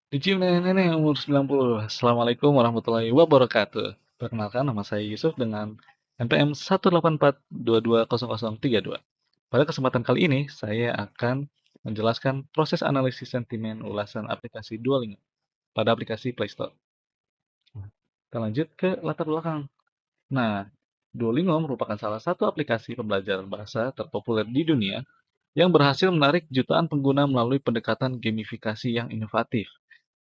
Cium nenek-nenek umur 90. Assalamualaikum warahmatullahi wabarakatuh. Perkenalkan, nama saya Yusuf dengan NPM 184220032. Pada kesempatan kali ini, saya akan menjelaskan proses analisis sentimen ulasan aplikasi Duolingo pada aplikasi Play Store. Kita lanjut ke latar belakang. Nah, Duolingo merupakan salah satu aplikasi pembelajaran bahasa terpopuler di dunia yang berhasil menarik jutaan pengguna melalui pendekatan gamifikasi yang inovatif.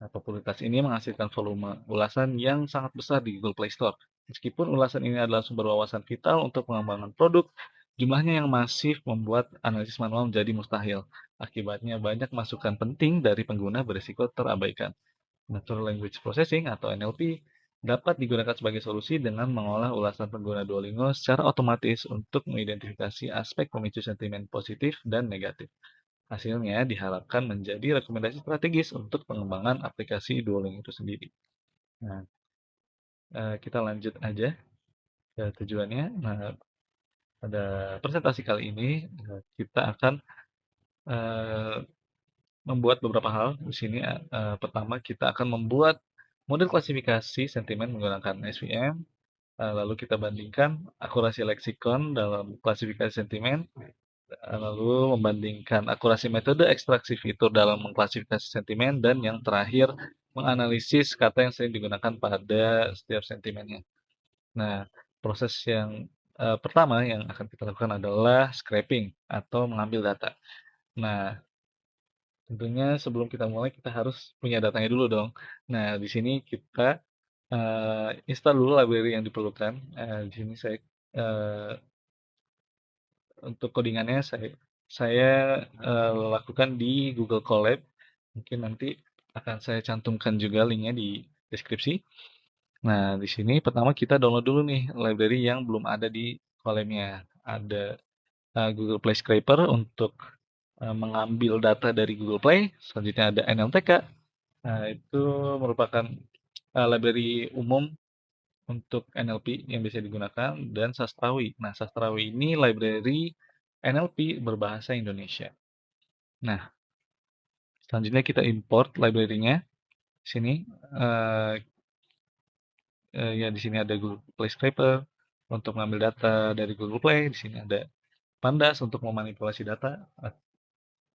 Nah, popularitas ini menghasilkan volume ulasan yang sangat besar di Google Play Store. Meskipun ulasan ini adalah sumber wawasan vital untuk pengembangan produk, jumlahnya yang masif membuat analisis manual menjadi mustahil. Akibatnya banyak masukan penting dari pengguna berisiko terabaikan. Natural Language Processing atau NLP dapat digunakan sebagai solusi dengan mengolah ulasan pengguna Duolingo secara otomatis untuk mengidentifikasi aspek pemicu sentimen positif dan negatif. Hasilnya diharapkan menjadi rekomendasi strategis untuk pengembangan aplikasi Duolingo itu sendiri. Nah, kita lanjut aja ke tujuannya. Nah, pada presentasi kali ini kita akan eh, membuat beberapa hal. Di sini pertama kita akan membuat model klasifikasi sentimen menggunakan SVM. Lalu kita bandingkan akurasi leksikon dalam klasifikasi sentimen. Lalu membandingkan akurasi metode ekstraksi fitur dalam mengklasifikasi sentimen, dan yang terakhir menganalisis kata yang sering digunakan pada setiap sentimennya. Nah, proses yang pertama yang akan kita lakukan adalah scraping atau mengambil data. Nah, tentunya sebelum kita mulai kita harus punya datanya dulu dong. Nah, di sini kita install dulu library yang diperlukan. Di sini saya eh, untuk codingannya saya lakukan di Google Colab. Mungkin nanti akan saya cantumkan juga linknya di deskripsi. Nah, di sini pertama kita download dulu nih library yang belum ada di Colabnya. Ada Google Play Scraper untuk mengambil data dari Google Play. Selanjutnya ada NLTK. Nah, itu merupakan library umum untuk NLP yang bisa digunakan, dan Sastrawi. Nah, Sastrawi ini library NLP berbahasa Indonesia. Nah, selanjutnya kita import library-nya. Sini, eh, ya di sini ada Google Play Scraper untuk mengambil data dari Google Play. Di sini ada Pandas untuk memanipulasi data.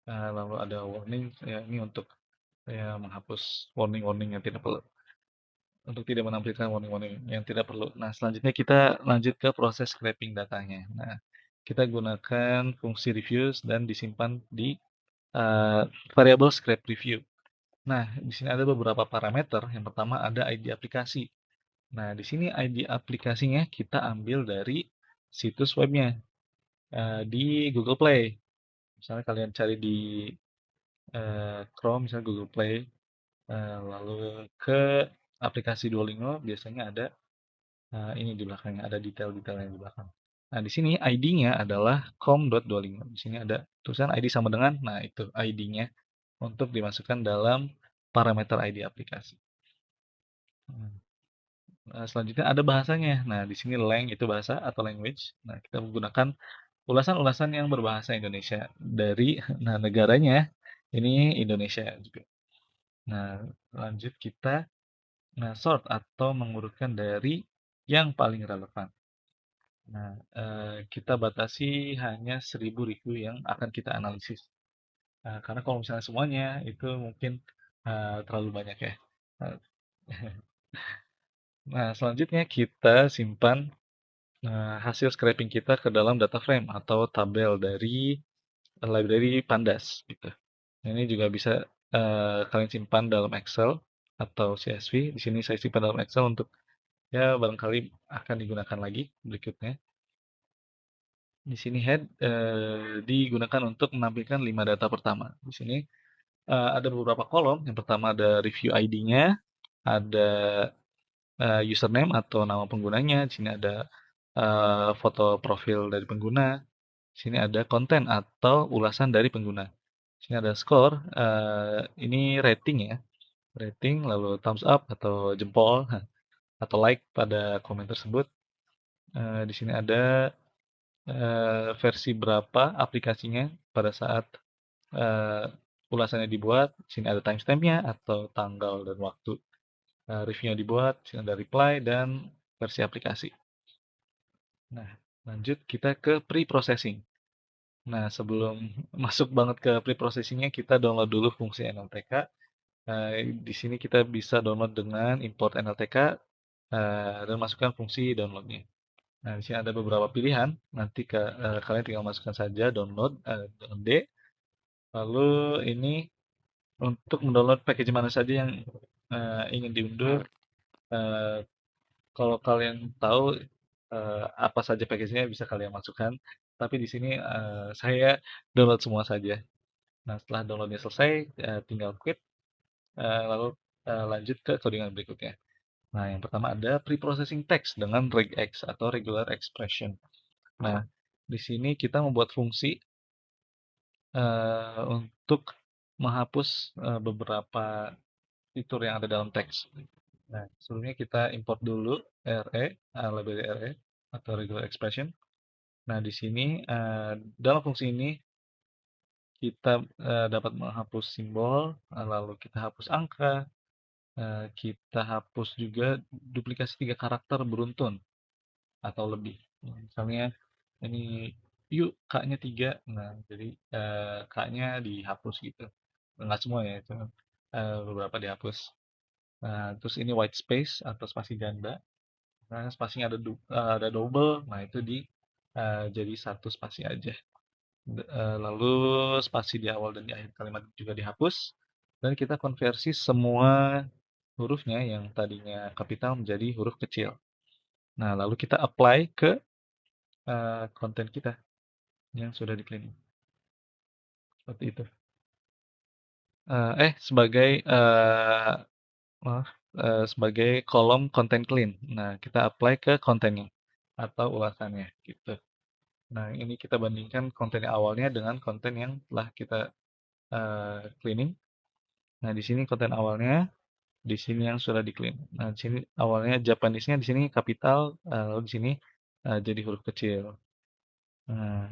Lalu ada warning, ya ini untuk ya, menghapus warning-warning yang tidak perlu, untuk tidak menampilkan warning-warning yang tidak perlu. Nah, selanjutnya kita lanjut ke proses scraping datanya. Nah, kita gunakan fungsi reviews dan disimpan di variabel scrape review. Nah, di sini ada beberapa parameter. Yang pertama ada ID aplikasi. Nah, di sini ID aplikasinya kita ambil dari situs webnya di Google Play. Misalnya kalian cari di Chrome, misalnya Google Play, lalu ke aplikasi Duolingo, biasanya ada ini di belakangnya, ada detail-detailnya di belakang. Nah, di sini ID-nya adalah com.duolingo. Di sini ada tulisan ID sama dengan, nah itu ID-nya untuk dimasukkan dalam parameter ID aplikasi. Nah, selanjutnya ada bahasanya. Nah, di sini lang itu bahasa atau language. Nah, kita menggunakan ulasan-ulasan yang berbahasa Indonesia dari nah negaranya ini Indonesia juga. Nah, lanjut kita sort atau mengurutkan dari yang paling relevan. Nah, kita batasi hanya 1000 review yang akan kita analisis. Karena kalau misalnya semuanya itu mungkin terlalu banyak ya. Nah, selanjutnya kita simpan hasil scraping kita ke dalam data frame atau tabel dari library Pandas gitu. Nah, ini juga bisa kalian simpan dalam Excel atau CSV. Di sini saya simpan dalam Excel untuk ya barangkali akan digunakan lagi berikutnya. Di sini head digunakan untuk menampilkan 5 data pertama. Di sini ada beberapa kolom. Yang pertama ada review ID-nya, ada username atau nama penggunanya. Di sini ada foto profil dari pengguna. Di sini ada konten atau ulasan dari pengguna. Di sini ada score. Ini rating ya, rating, lalu thumbs up atau jempol atau like pada komen tersebut. Di sini ada versi berapa aplikasinya pada saat ulasannya dibuat, sini ada timestamp-nya atau tanggal dan waktu reviewnya dibuat, sini ada reply dan versi aplikasi. Nah, lanjut kita ke pre-processing. Nah, sebelum masuk banget ke pre-processing-nya, kita download dulu fungsi NLTK. Di sini kita bisa download dengan import NLTK dan masukkan fungsi download-nya. Nah, di sini ada beberapa pilihan. Nanti kalian tinggal masukkan saja download dengan D. Lalu ini untuk mendownload package mana saja yang ingin diunduh. Eh, Kalau kalian tahu apa saja package-nya bisa kalian masukkan. Tapi di sini saya download semua saja. Nah, setelah downloadnya selesai, tinggal quit, lalu lanjut ke codingan berikutnya. Nah, yang pertama ada pre-processing text dengan regex atau regular expression. Nah, di sini kita membuat fungsi untuk menghapus beberapa fitur yang ada dalam teks. Nah, sebelumnya kita import dulu RE, library RE atau regular expression. Nah, di sini dalam fungsi ini kita dapat menghapus simbol, lalu kita hapus angka, kita hapus juga duplikasi 3 karakter beruntun atau lebih. Misalnya ini yuk K-nya 3, nah jadi K-nya dihapus gitu. Enggak semua ya, cuma beberapa dihapus. Nah, terus ini white space atau spasi ganda. Nah, spasinya ada double, nah itu jadi satu spasi aja. Lalu spasi di awal dan di akhir kalimat juga dihapus. Dan kita konversi semua hurufnya yang tadinya kapital menjadi huruf kecil. Nah, lalu kita apply ke konten kita yang sudah di cleaning. Seperti itu. Sebagai maaf, sebagai kolom content clean. Nah, kita apply ke kontennya atau ulasannya gitu. Nah, ini kita bandingkan konten yang awalnya dengan konten yang telah kita cleaning. Nah, di sini konten awalnya, di sini yang sudah di clean. Nah, di sini awalnya Japanese-nya di sini kapital, lalu di sini jadi huruf kecil. Nah,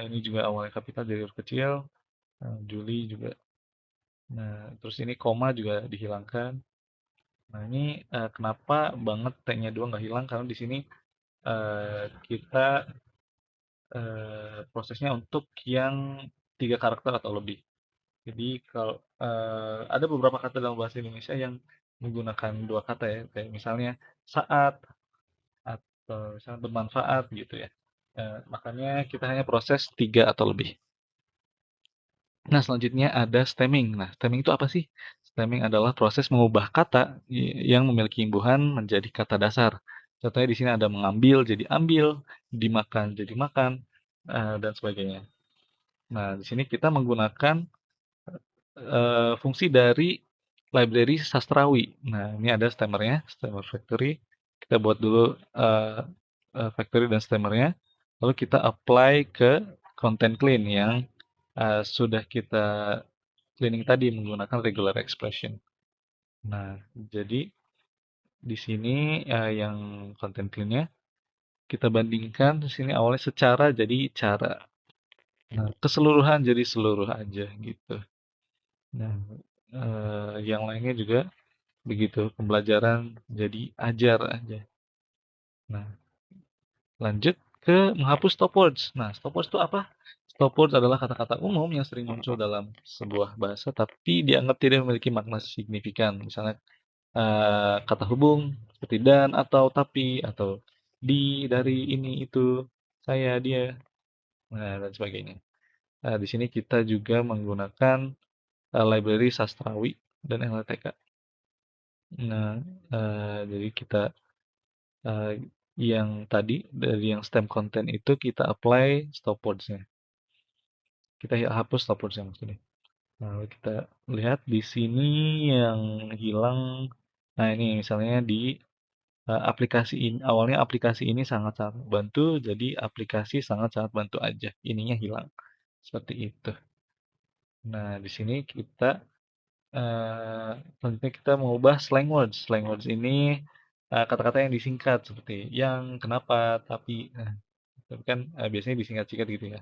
ini juga awalnya kapital jadi huruf kecil. Juli juga. Nah, terus ini koma juga dihilangkan. Nah, ini kenapa banget T-nya 2 nggak hilang? Karena di sini kita prosesnya untuk yang 3 karakter atau lebih. Jadi kalau ada beberapa kata dalam bahasa Indonesia yang menggunakan 2 kata ya, kayak misalnya saat atau misalnya bermanfaat gitu ya. Makanya kita hanya proses 3 atau lebih. Nah, selanjutnya ada stemming. Nah, stemming itu apa sih? Stemming adalah proses mengubah kata yang memiliki imbuhan menjadi kata dasar. Contohnya di sini ada mengambil jadi ambil, dimakan jadi makan, dan sebagainya. Nah, di sini kita menggunakan fungsi dari library sastrawi. Nah, ini ada stemmernya, stemmer factory. Kita buat dulu factory dan stemmernya. Lalu kita apply ke content clean yang sudah kita cleaning tadi menggunakan regular expression. Nah, jadi di sini yang content clean-nya kita bandingkan di sini awalnya secara jadi cara. Nah, keseluruhan jadi seluruh aja gitu. Nah, yang lainnya juga begitu, pembelajaran jadi ajar aja. Nah, lanjut ke menghapus stop words. Nah, stop words itu apa? Stop words adalah kata-kata umum yang sering muncul dalam sebuah bahasa tapi dianggap tidak memiliki makna signifikan. Misalnya kata hubung seperti dan atau tapi atau di, dari, ini, itu, saya, dia, nah dan sebagainya. Di sini kita juga menggunakan library sastrawi dan LTK. Nah, jadi kita eh, yang tadi dari yang stem content itu kita apply stop words-nya. Kita hapus stop words-nya maksudnya. Lalu kita lihat di sini yang hilang. Nah, ini misalnya di aplikasi ini awalnya aplikasi ini sangat-sangat bantu, jadi aplikasi sangat-sangat bantu aja. Ininya hilang. Seperti itu. Nah, di sini kita selanjutnya kita mengubah slang words. Slang words ini kata-kata yang disingkat seperti yang, kenapa, tapi. Nah, tapi kan biasanya disingkat-singkat gitu ya.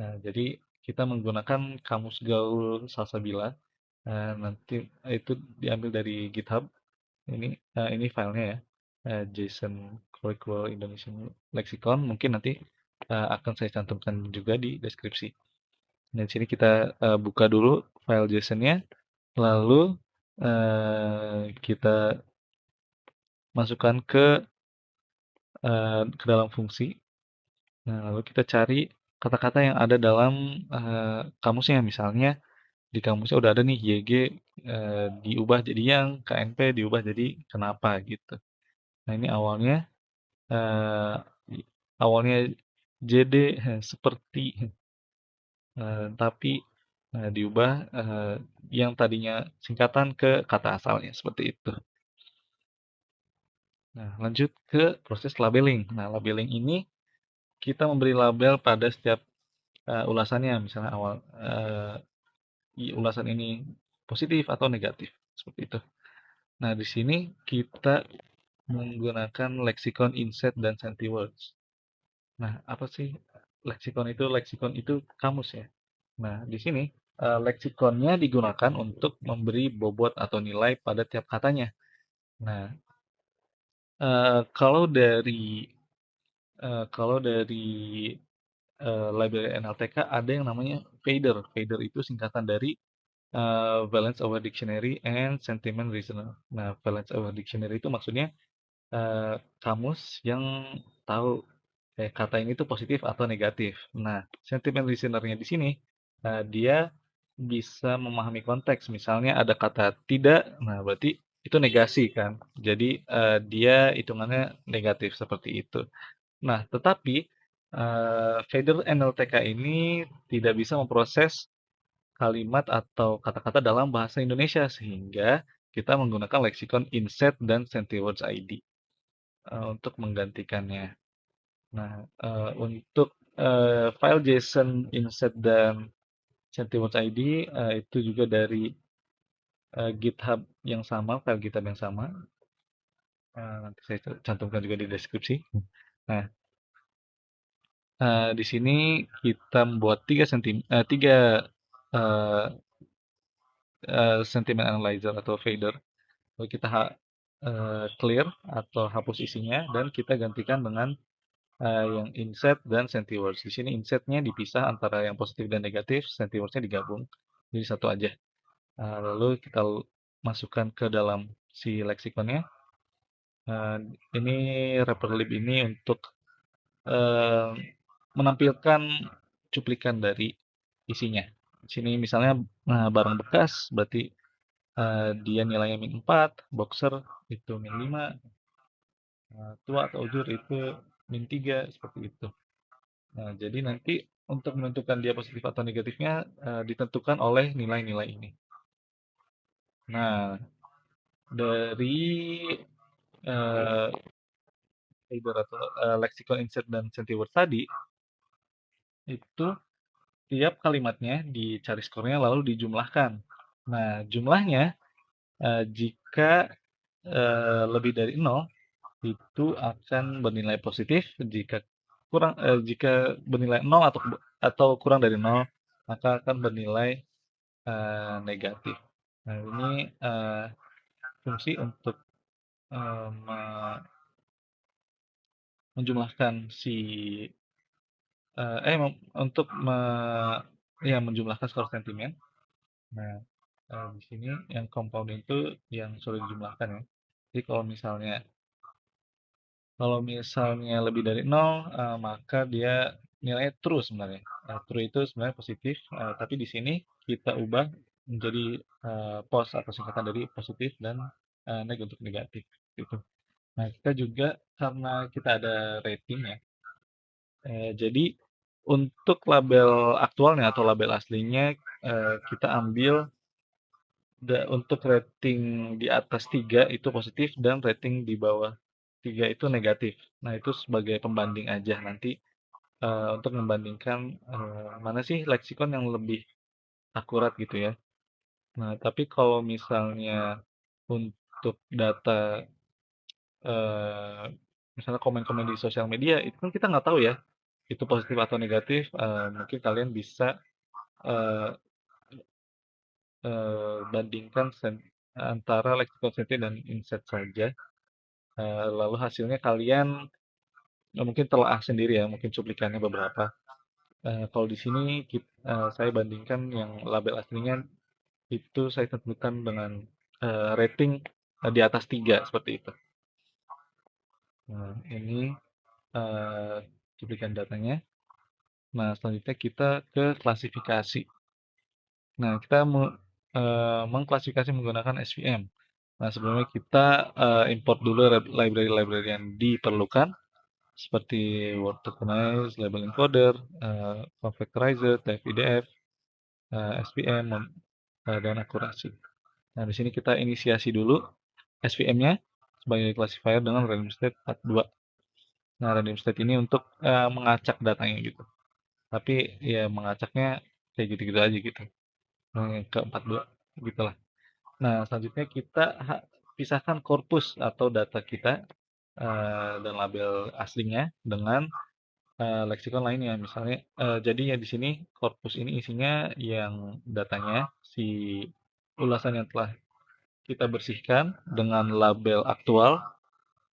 Nah, jadi kita menggunakan Kamus Gaul Salsabila. Nanti itu diambil dari GitHub. Ini filenya ya, JSON Curricular Indonesian Lexicon. Mungkin nanti akan saya cantumkan juga di deskripsi. Nah, di sini kita buka dulu file JSON-nya, lalu kita masukkan ke dalam fungsi. Nah, lalu kita cari kata-kata yang ada dalam kamusnya. Misalnya di kamusnya udah ada nih YG, diubah jadi yang, KNP diubah jadi kenapa gitu. Nah, ini eh, awalnya JD seperti, tapi diubah yang tadinya singkatan ke kata asalnya seperti itu. Nah, lanjut ke proses labeling. Nah, labeling ini kita memberi label pada setiap ulasannya. Misalnya ulasan ini positif atau negatif seperti itu. Nah, di sini kita menggunakan leksikon inset dan sentiwords. Nah, apa sih leksikon itu? Leksikon itu kamus ya. Nah, di sini leksikonnya digunakan untuk memberi bobot atau nilai pada tiap katanya. Nah, kalau dari library NLTK ada yang namanya Fader. Fader itu singkatan dari Valence over Dictionary and Sentiment Reasoner. Nah, Valence over Dictionary itu maksudnya kamus yang tahu kata ini tuh positif atau negatif. Nah, sentiment listener-nya di sini dia bisa memahami konteks. Misalnya ada kata tidak, nah berarti itu negasi kan. Jadi dia hitungannya negatif seperti itu. Nah, tetapi Fader NLTK ini tidak bisa memproses kalimat atau kata-kata dalam bahasa Indonesia sehingga kita menggunakan leksikon inset dan sentiwords ID untuk menggantikannya. Nah, untuk file JSON inset dan sentiwords ID itu juga dari GitHub yang sama, file GitHub yang sama. Nanti saya cantumkan juga di deskripsi. Nah, di sini kita membuat tiga uh, sentiment analyzer atau fader. Lalu kita clear atau hapus isinya dan kita gantikan dengan yang inset dan sentiwords. Di sini insetnya dipisah antara yang positif dan negatif, sentiwordsnya digabung jadi satu aja. Lalu kita masukkan ke dalam si leksikonnya. Uh, ini wrapper lib ini untuk uh, menampilkan cuplikan dari isinya. Di sini misalnya barang bekas berarti dia nilainya min 4, boxer itu min 5, tua atau ujur itu min 3, seperti itu. Nah, jadi nanti untuk menentukan dia positif atau negatifnya ditentukan oleh nilai-nilai ini. Nah, dari uh, atau lexicon insert dan sentiment tadi itu tiap kalimatnya dicari skornya lalu dijumlahkan. Nah, jumlahnya jika lebih dari 0 itu akan bernilai positif, jika bernilai 0 atau kurang dari 0 maka akan bernilai negatif. Nah, ini fungsi untuk menjumlahkan untuk menjumlahkan skor sentimen. Nah, di sini yang compound itu yang sudah dijumlahkan ya. Jadi kalau misalnya lebih dari 0, maka dia nilainya true sebenarnya. True itu sebenarnya positif, tapi di sini kita ubah menjadi pos atau singkatan dari positif dan untuk negatif gitu. Nah, kita juga karena kita ada rating ya, jadi untuk label aktualnya atau label aslinya kita ambil untuk rating di atas 3 itu positif dan rating di bawah 3 itu negatif. Nah, itu sebagai pembanding aja nanti untuk membandingkan mana sih leksikon yang lebih akurat gitu ya. Nah, tapi kalau misalnya untuk data eh, misalnya komen-komen di sosial media itu kan kita nggak tahu ya itu positif atau negatif. Mungkin kalian bisa eee bandingkan antara leksikon senti dan inset saja, lalu hasilnya kalian mungkin telaah sendiri ya, mungkin cuplikannya beberapa. Kalau di sini saya bandingkan yang label aslinya itu saya tentukan dengan, rating, di atas 3 seperti itu. Nah, ini, eee, cuplikan datanya. Nah, selanjutnya kita ke klasifikasi. Nah, kita mengklasifikasi menggunakan SVM. Nah, sebelumnya kita, import dulu library-library yang diperlukan, seperti Word Tokenize, Label Encoder, Convectorizer, TF-IDF, SVM, dan akurasi. Nah, di sini kita inisiasi dulu SVM-nya sebagai classifier dengan random state 42. Nah, random state ini untuk mengacak datanya gitu. Tapi ya mengacaknya kayak gitu-gitu aja gitu. Ke 42 gitulah. Nah, selanjutnya kita pisahkan korpus atau data kita dan label aslinya dengan leksikon lainnya. Misalnya, jadi ya di sini korpus ini isinya yang datanya si ulasan yang telah kita bersihkan dengan label aktual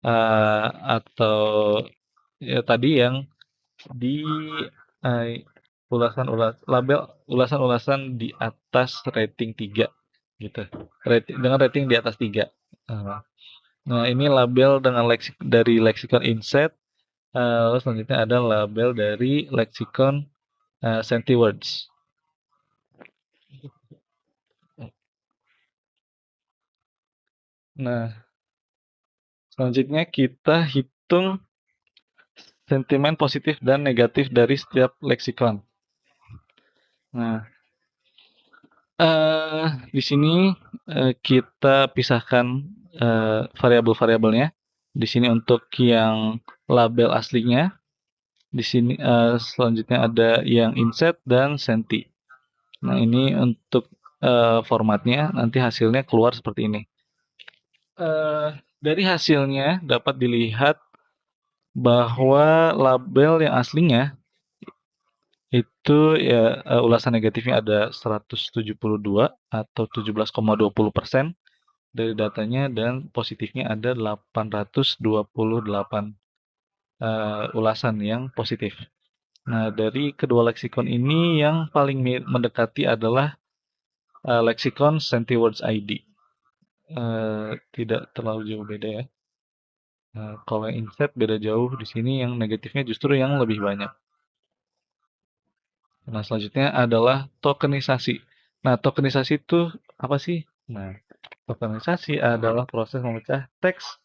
atau ya tadi yang di label ulasan-ulasan di atas rating 3 gitu. Dengan rating di atas 3. Nah, ini label dengan dari leksikon inset. Lalu selanjutnya ada label dari leksikon Sentiwords. Nah, selanjutnya kita hitung sentimen positif dan negatif dari setiap leksikon. Nah, di sini kita pisahkan variabel-variabelnya. Di sini untuk yang label aslinya, di sini selanjutnya ada yang inset dan senti. Nah, ini untuk formatnya nanti hasilnya keluar seperti ini. Dari hasilnya dapat dilihat bahwa label yang aslinya itu ya ulasan negatifnya ada 172 atau 17,20% dari datanya dan positifnya ada 828 ulasan yang positif. Nah, dari kedua leksikon ini yang paling mendekati adalah leksikon Sentiwords ID. Tidak terlalu jauh beda ya. Kalau yang inset beda jauh, di sini yang negatifnya justru yang lebih banyak. Nah, selanjutnya adalah tokenisasi. Nah, tokenisasi itu apa sih? Nah, tokenisasi adalah proses memecah teks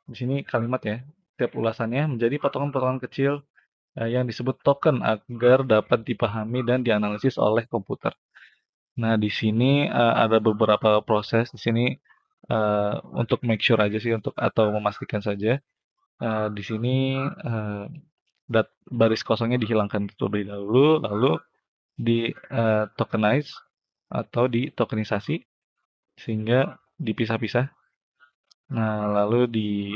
di sini kalimat ya. Tiap ulasannya menjadi potongan-potongan kecil yang disebut token agar dapat dipahami dan dianalisis oleh komputer. Nah, di sini ada beberapa proses di sini untuk make sure aja sih atau memastikan saja. Di sini baris kosongnya dihilangkan terlebih dahulu, lalu di tokenize atau di tokenisasi sehingga dipisah-pisah. Nah, lalu di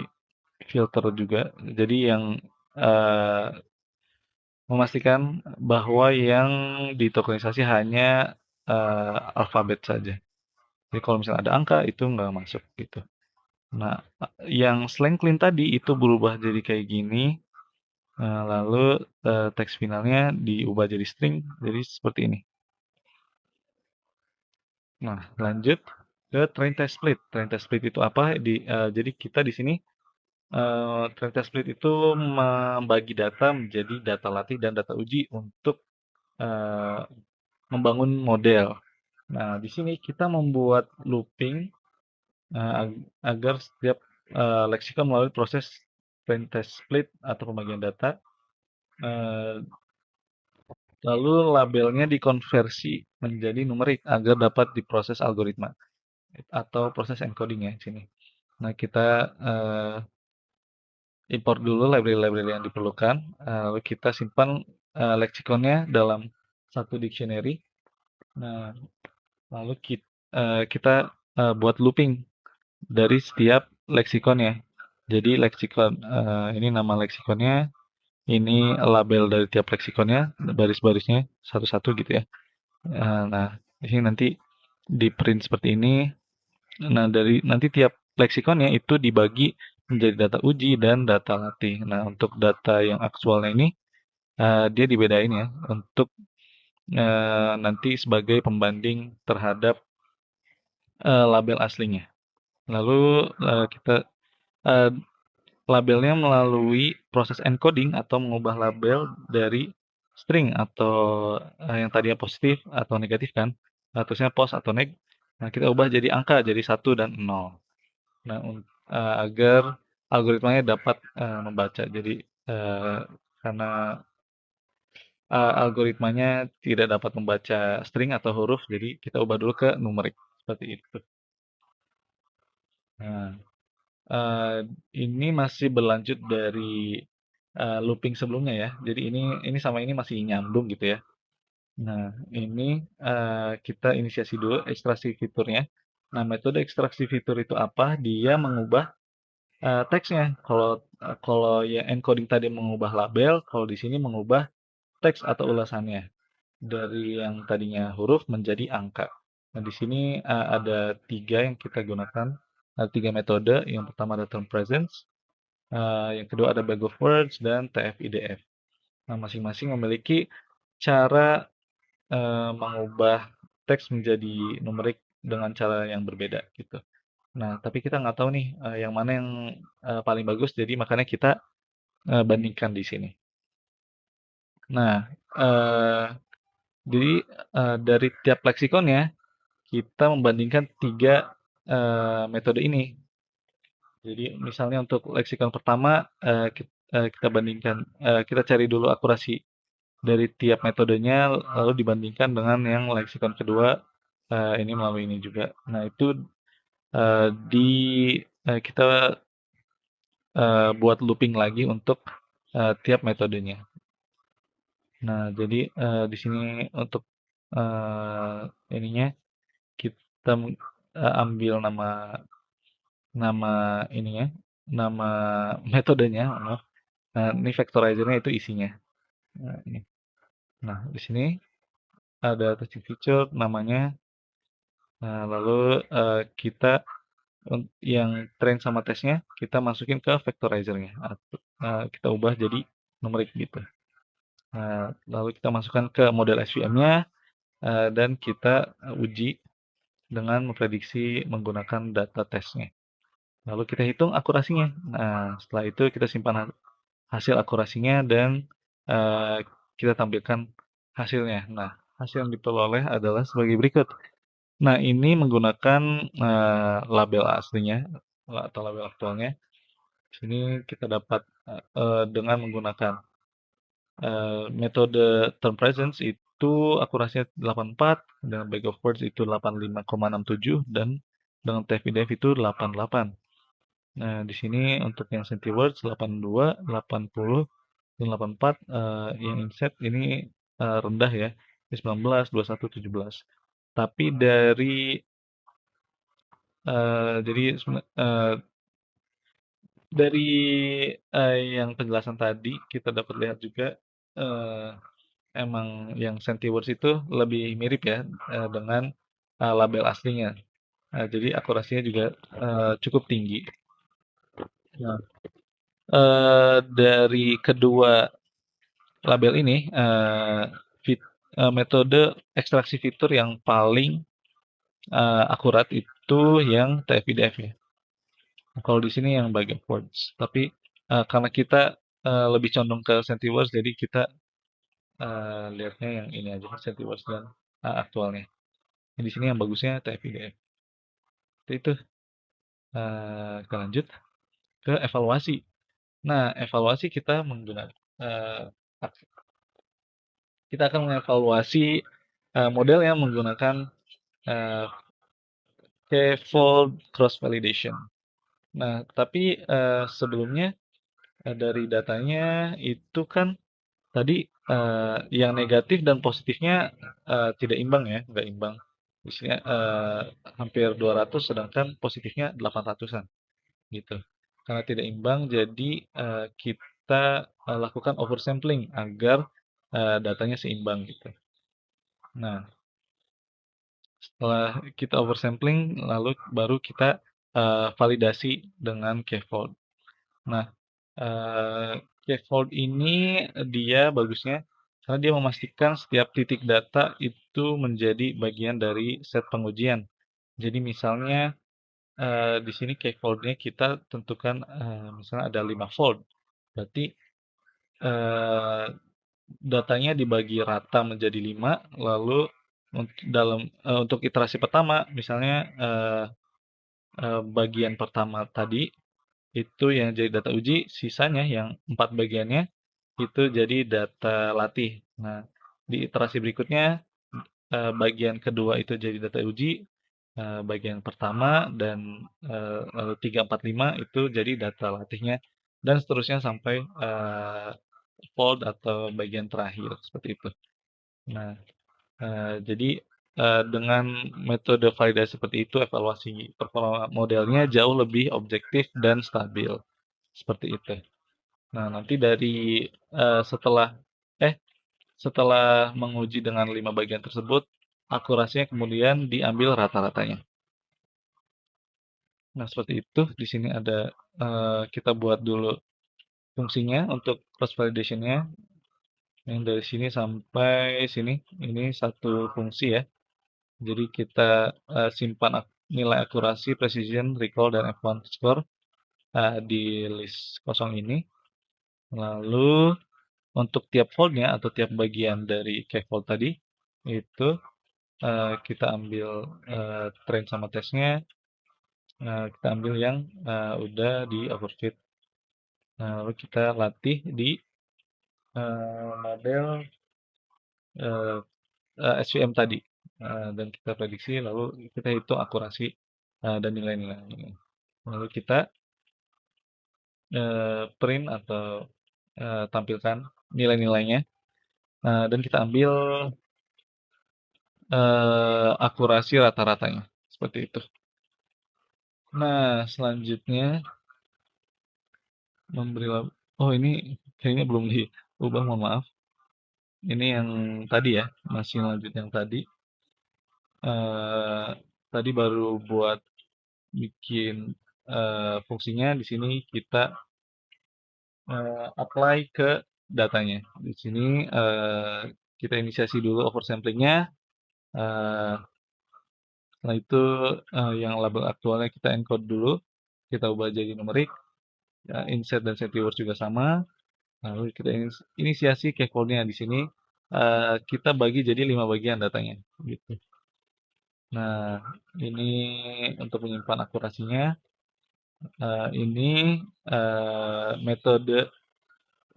filter juga. Jadi yang uh, memastikan bahwa yang ditokenisasi hanya alfabet saja. Jadi kalau misalnya ada angka itu nggak masuk gitu. Nah, yang slang clean tadi itu berubah jadi kayak gini. Lalu teks finalnya diubah jadi string, jadi seperti ini. Nah, lanjut ke train test split. Train test split itu apa? Jadi kita di sini train test split itu membagi data menjadi data latih dan data uji untuk uh, membangun model. Nah, di sini kita membuat looping agar setiap leksikon melalui proses train test split atau pembagian data. Uh, Lalu labelnya dikonversi menjadi numerik agar dapat diproses algoritma atau proses encoding ya di sini. Nah, kita import dulu library-library yang diperlukan, lalu kita simpan leksikonnya dalam satu dictionary. Nah, lalu kita buat looping dari setiap leksikonnya. Jadi leksikon ini nama leksikonnya Ini label dari tiap leksikonnya, baris-barisnya satu-satu gitu ya. Nah, di sini nanti di print seperti ini. Nah, dari nanti tiap leksikonnya itu dibagi menjadi data uji dan data latih. Nah, untuk data yang aktualnya ini dia dibedain ya untuk nanti sebagai pembanding terhadap label aslinya. Lalu kita eh, labelnya melalui proses encoding atau mengubah label dari string atau yang tadinya positif atau negatif kan, terusnya pos atau neg. Nah, kita ubah jadi angka, jadi satu dan 0. Nah, agar algoritmanya dapat membaca. Jadi karena algoritmanya tidak dapat membaca string atau huruf, jadi kita ubah dulu ke numerik seperti itu. Nah, Eee, ini masih berlanjut dari, looping sebelumnya ya. Jadi ini sama ini masih nyambung gitu ya. Nah, ini, kita inisiasi dulu ekstraksi fiturnya. Nah, metode ekstraksi fitur itu apa? Dia mengubah, teksnya. Kalau yang encoding tadi mengubah label, kalau di sini mengubah teks atau ulasannya. Dari yang tadinya huruf menjadi angka. Nah, di sini, ada 3 yang kita gunakan, ada 3 metode. Yang pertama ada term presence, yang kedua ada bag of words dan TF-IDF. Nah, masing-masing memiliki cara mengubah teks menjadi numerik dengan cara yang berbeda gitu. Nah, tapi kita nggak tahu nih yang mana yang paling bagus, jadi makanya kita bandingkan di sini. Nah, eh, jadi dari tiap leksikonnya kita membandingkan tiga metode ini. Jadi misalnya untuk leksikon pertama kita bandingkan, kita cari dulu akurasi dari tiap metodenya, lalu dibandingkan dengan yang leksikon kedua, ini melalui ini juga. Nah, itu kita buat looping lagi untuk tiap metodenya. Nah, jadi di sini untuk eh, ininya kita ambil nama nama ininya, nama metodenya, maaf. Nah, ini vectorizer-nya itu isinya. Nah, ini. Nah, di sini ada testing feature namanya. Nah, lalu kita yang train sama tesnya kita masukin ke vectorizer-nya. Kita ubah jadi numerik gitu. Nah, lalu kita masukkan ke model SVM-nya dan kita uji dengan memprediksi menggunakan data tesnya. Lalu kita hitung akurasinya. Nah, setelah itu kita simpan hasil akurasinya dan eh, kita tampilkan hasilnya. Nah, hasil yang diperoleh adalah sebagai berikut. Nah, ini menggunakan label aslinya atau label aktualnya. Di sini kita dapat dengan menggunakan metode term presence itu akurasinya 84, dengan bag of words itu 85,67 dan dengan TF-IDF itu 88. Nah, di sini untuk yang centiwords 82, 80, dan 84, yang inset ini rendah ya, di 19, 21, 17. Tapi jadi dari yang penjelasan tadi kita dapat lihat juga eh, emang yang centiwords itu lebih mirip ya dengan label aslinya. Jadi akurasinya juga cukup tinggi. Nah, dari kedua label ini, metode ekstraksi fitur yang paling akurat itu yang TF-IDF ya. Kalau di sini yang bag of words. Tapi karena kita lebih condong ke centiwords, jadi kita lihatnya yang ini aja, centiwords dan aktualnya. Yang di sini yang bagusnya TF-IDF. Itu kita lanjut ke evaluasi. Nah, evaluasi kita menggunakan kita akan mengevaluasi model yang menggunakan uh, K-fold cross validation. Nah, tapi sebelumnya dari datanya itu kan tadi yang negatif dan positifnya tidak imbang ya, nggak imbang. Misalnya hampir 200 sedangkan positifnya 800-an gitu. Karena tidak imbang jadi kita lakukan oversampling agar datanya seimbang gitu. Nah, setelah kita oversampling, lalu baru kita validasi dengan K-fold. Nah, K-fold ini dia bagusnya karena dia memastikan setiap titik data itu menjadi bagian dari set pengujian. Jadi misalnya di sini K-fold-nya kita tentukan misalnya ada 5 fold. Berarti eee, datanya dibagi rata menjadi 5, lalu untuk iterasi pertama misalnya eee eee, bagian pertama tadi itu yang jadi data uji, sisanya yang 4 bagiannya itu jadi data latih. Nah, di iterasi berikutnya, bagian kedua itu jadi data uji, bagian pertama dan, lalu 3, 4, 5 itu jadi data latihnya, dan seterusnya sampai, fold atau bagian terakhir, seperti itu. Nah, jadi, dengan metode validasi seperti itu, evaluasi performa modelnya jauh lebih objektif dan stabil, seperti itu. Nah, nanti dari, setelah eh, setelah menguji dengan 5 bagian tersebut, akurasinya kemudian diambil rata-ratanya. Nah, seperti itu. Di sini ada, kita buat dulu fungsinya untuk cross validation-nya, yang dari sini sampai sini, ini satu fungsi ya. Jadi kita, simpan nilai akurasi, precision, recall, dan F1 score, di list kosong ini. Lalu untuk tiap fold-nya atau tiap bagian dari K-fold tadi, itu kita ambil train sama testnya, kita ambil yang udah di overfit. Nah, lalu kita latih di model eh, SVM tadi, dan kita prediksi, lalu kita hitung akurasi dan nilai-nilainya. Lalu kita print atau tampilkan nilai-nilainya, dan kita ambil akurasi rata-ratanya, seperti itu. Nah, selanjutnya memberi oh, ini kayaknya belum diubah, mohon maaf. Ini yang tadi ya, masih lanjut yang tadi. Eee, Tadi baru buat bikin, fungsinya. Di sini kita apply ke datanya. Di sini kita inisiasi dulu oversampling-nya, eee, setelah itu yang label aktualnya kita encode dulu, kita ubah jadi numerik, ya, insert dan set keywords juga sama. Lalu kita inisiasi K-fold-nya. Di sini kita bagi jadi 5 bagian datanya, gitu. Nah, ini untuk menyimpan akurasinya. Ini metode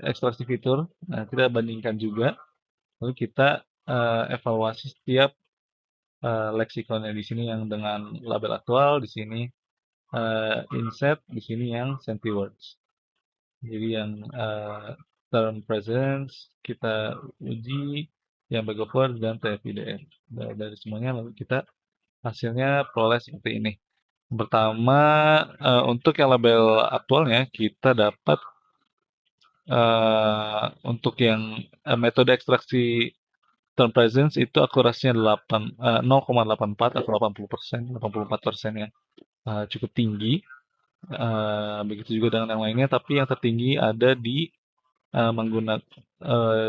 ekstraksi fitur. Nah, kita bandingkan juga. Lalu kita evaluasi setiap leksikonnya. Di sini yang dengan label aktual, di sini inset, di sini yang sentiwords. Jadi yang term presence kita uji, yang bag of words dan TF-IDF. Dari semuanya lalu kita hasilnya peroleh seperti ini. Pertama, untuk yang label aktualnya kita dapat untuk yang metode ekstraksi term presence itu akurasinya 0,84 atau 80%, 84% ya, cukup tinggi. Begitu juga dengan yang lainnya, tapi yang tertinggi ada di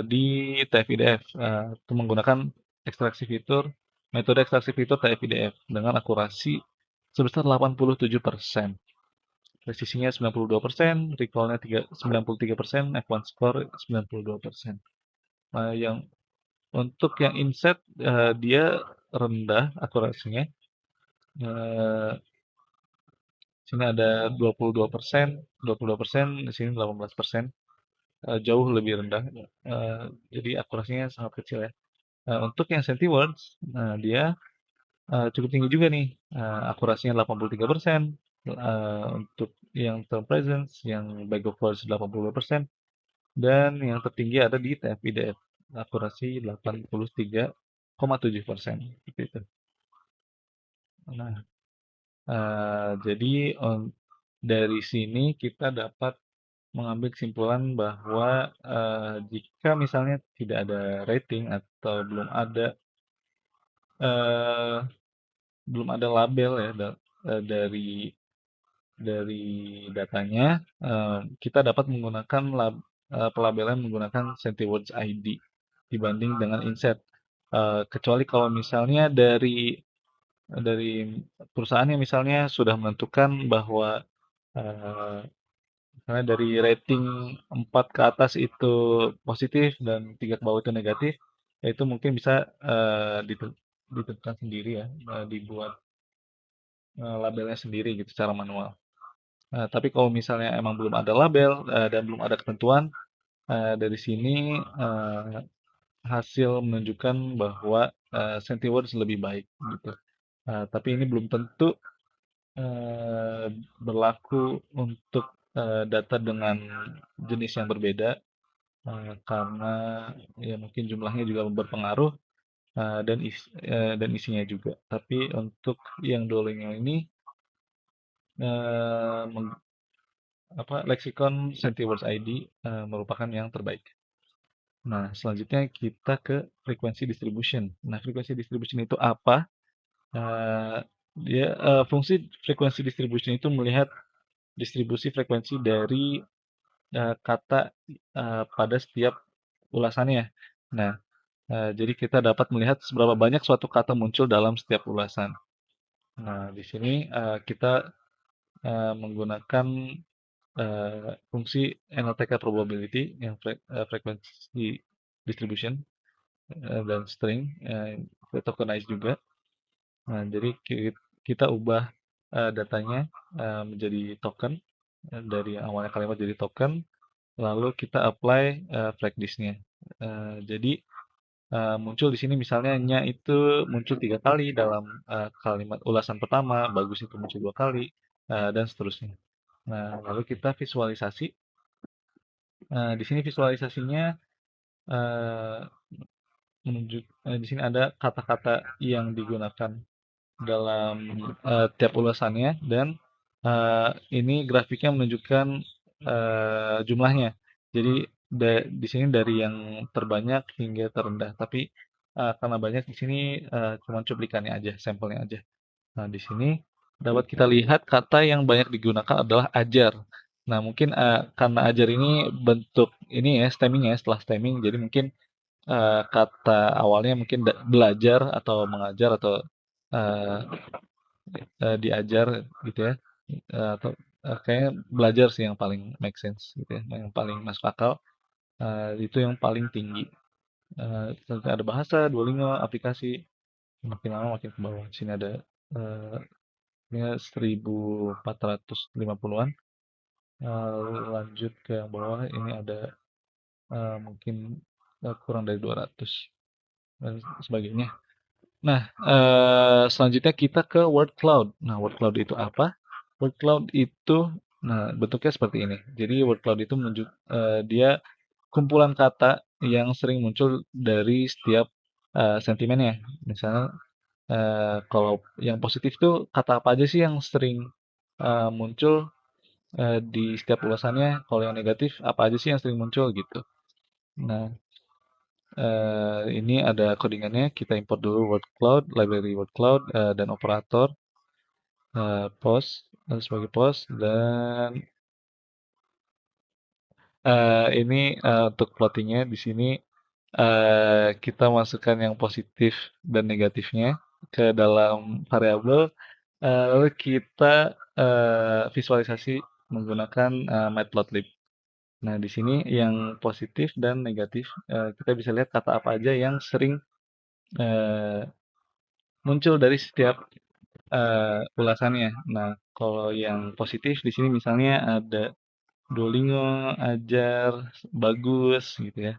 di TF-IDF, itu menggunakan ekstraksi fitur metode ekstraksi fitur TF-IDF dengan akurasi sebesar 87%. Presisinya 92%, recall-nya 93%, F1 score 92%. Nah, untuk yang inset, dia rendah akurasinya. Eee, Sini ada 22%, di sini 18%, jauh lebih rendah. Jadi akurasinya sangat kecil ya. Untuk yang sentiwords, nah dia cukup tinggi juga nih, akurasinya 83%, untuk yang term presence, yang bag of words 82%, dan yang tertinggi ada di TF-IDF, akurasi 83,7%, seperti itu. Nah, jadi dari sini kita dapat mengambil kesimpulan bahwa jika misalnya tidak ada rating atau eh, belum ada label ya dari datanya, kita dapat menggunakan pelabelan menggunakan Centiwords ID dibanding dengan inset. Kecuali kalau misalnya dari perusahaannya misalnya sudah menentukan bahwa eh, misalnya dari rating 4 ke atas itu positif dan 3 ke bawah itu negatif, ya itu mungkin bisa ditentukan sendiri ya, dibuat labelnya sendiri gitu secara manual. Tapi kalau misalnya emang belum ada label dan belum ada ketentuan, dari sini hasil menunjukkan bahwa Centiwords lebih baik gitu. Tapi ini belum tentu berlaku untuk data dengan jenis yang berbeda karena ya mungkin jumlahnya juga berpengaruh dan isinya juga. Tapi untuk yang Duolingo ini eh, meng- leksikon Centiwords ID merupakan yang terbaik. Nah, selanjutnya kita ke frekuensi distribution. Nah, frekuensi distribution itu apa? Eh, fungsi frekuensi distribution itu melihat distribusi frekuensi dari kata pada setiap ulasannya. Nah, jadi kita dapat melihat seberapa banyak suatu kata muncul dalam setiap ulasan. Nah, di sini kita menggunakan fungsi NLTK probability yang frekuensi distribution dan string tokenize juga. Nah, jadi kita ubah datanya menjadi token dari yang awalnya kalimat jadi token, lalu kita apply flag-disknya. Jadi muncul di sini misalnya nya itu muncul 3 kali dalam kalimat ulasan pertama, bagus itu muncul 2 kali, dan seterusnya. Nah, lalu kita visualisasi. Di sini visualisasinya eh, di sini ada kata-kata yang digunakan dalam tiap ulasannya dan ini grafiknya menunjukkan jumlahnya. Jadi di sini dari yang terbanyak hingga terendah. Tapi karena banyak di sini cuma cuplikannya aja, sampelnya aja. Nah, di sini dapat kita lihat kata yang banyak digunakan adalah ajar. Nah, mungkin karena ajar ini bentuk ini ya stemming ya, setelah stemming, jadi mungkin kata awalnya mungkin belajar atau mengajar atau eh, diajar gitu ya. Atau kayaknya belajar sih yang paling make sense gitu ya, yang paling masuk akal. Itu yang paling tinggi. Terus ada bahasa, Duolingo, aplikasi, makin lama makin ke bawah. Di sini ada eh, ini 1450-an. Lanjut ke yang bawah, ini ada mungkin kurang dari 200 dan sebagainya. Nah, selanjutnya kita ke word cloud. Nah, word cloud itu apa? Word cloud itu, nah bentuknya seperti ini. Jadi word cloud itu dia kumpulan kata yang sering muncul dari setiap sentimennya. Misalnya, kalau yang positif tuh kata apa aja sih yang sering muncul di setiap ulasannya? Kalau yang negatif apa aja sih yang sering muncul gitu. Nah, ini ada codingannya. Kita import dulu word cloud, library word cloud dan operator post sebagai post dan ini untuk plottingnya di sini kita masukkan yang positif dan negatifnya ke dalam variabel, lalu kita visualisasi menggunakan matplotlib. Nah, di sini yang positif dan negatif kita bisa lihat kata apa aja yang sering eh, muncul dari setiap ulasannya. Nah, kalau yang positif di sini misalnya ada Duolingo, ajar, bagus gitu ya.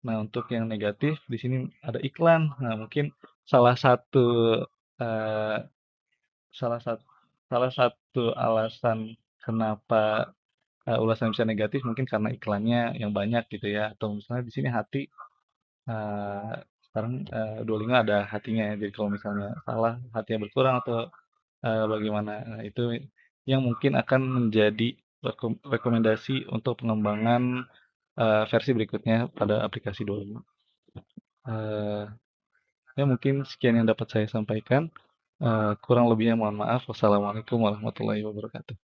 Nah, untuk yang negatif di sini ada iklan. Nah, mungkin salah satu eh, salah satu salah satu alasan kenapa ulasan bisa negatif mungkin karena iklannya yang banyak gitu ya. Atau misalnya di sini hati eh, sekarang Duolingo ada hatinya ya. Jadi kalau misalnya salah hatinya berkurang atau bagaimana. Nah, itu yang mungkin akan menjadi rekomendasi untuk pengembangan versi berikutnya pada aplikasi Duolingo. Eh, ya mungkin sekian yang dapat saya sampaikan. Kurang lebihnya mohon maaf. Wassalamualaikum warahmatullahi wabarakatuh.